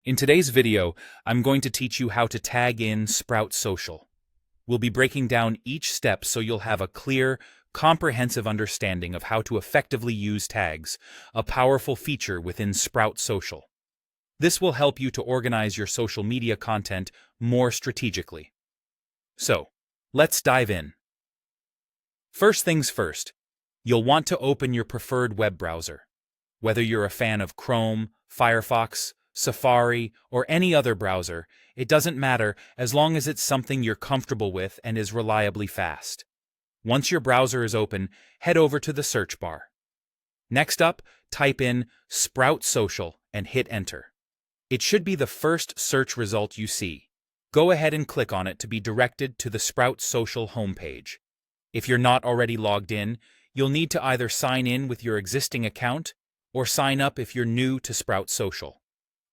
In today's video, I'm going to teach you how to tag in Sprout Social. We'll be breaking down each step so you'll have a clear, comprehensive understanding of how to effectively use tags, a powerful feature within Sprout Social. This will help you to organize your social media content more strategically. So, let's dive in. First things first, you'll want to open your preferred web browser. Whether you're a fan of Chrome, Firefox, Safari, or any other browser, it doesn't matter as long as it's something you're comfortable with and is reliably fast. Once your browser is open, head over to the search bar. Next up, type in Sprout Social and hit enter. It should be the first search result you see. Go ahead and click on it to be directed to the Sprout Social homepage. If you're not already logged in, you'll need to either sign in with your existing account or sign up if you're new to Sprout Social.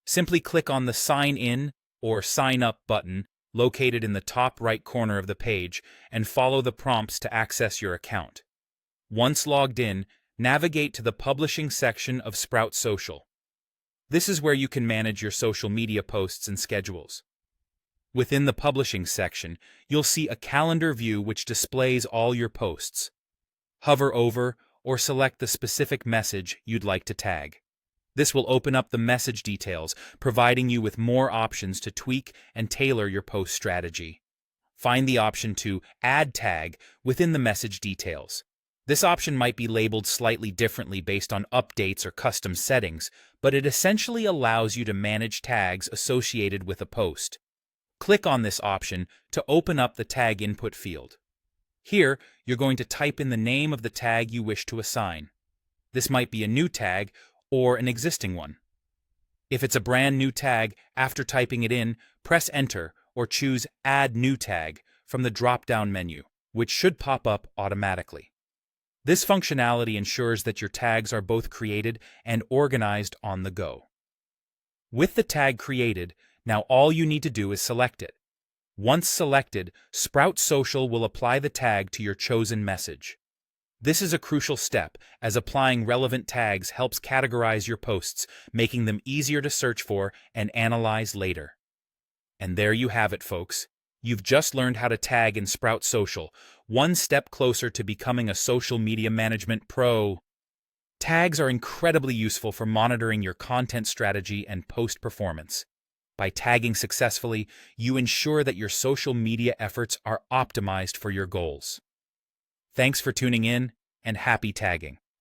Simply click on the Sign In or Sign Up button located in the top right corner of the page and follow the prompts to access your account. Once logged in, navigate to the Publishing section of Sprout Social. This is where you can manage your social media posts and schedules. Within the Publishing section, you'll see a calendar view which displays all your posts. Hover over or select the specific message you'd like to tag. This will open up the message details, providing you with more options to tweak and tailor your post strategy. Find the option to Add Tag within the message details. This option might be labeled slightly differently based on updates or custom settings, but it essentially allows you to manage tags associated with a post. Click on this option to open up the tag input field. Here, you're going to type in the name of the tag you wish to assign. This might be a new tag or an existing one. If it's a brand new tag, after typing it in, press Enter or choose Add New Tag from the drop-down menu, which should pop up automatically. This functionality ensures that your tags are both created and organized on the go. With the tag created, now all you need to do is select it. Once selected, Sprout Social will apply the tag to your chosen message. This is a crucial step, as applying relevant tags helps categorize your posts, making them easier to search for and analyze later. And there you have it, folks. You've just learned how to tag in Sprout Social, one step closer to becoming a social media management pro. Tags are incredibly useful for monitoring your content strategy and post performance. By tagging successfully, you ensure that your social media efforts are optimized for your goals. Thanks for tuning in, and happy tagging.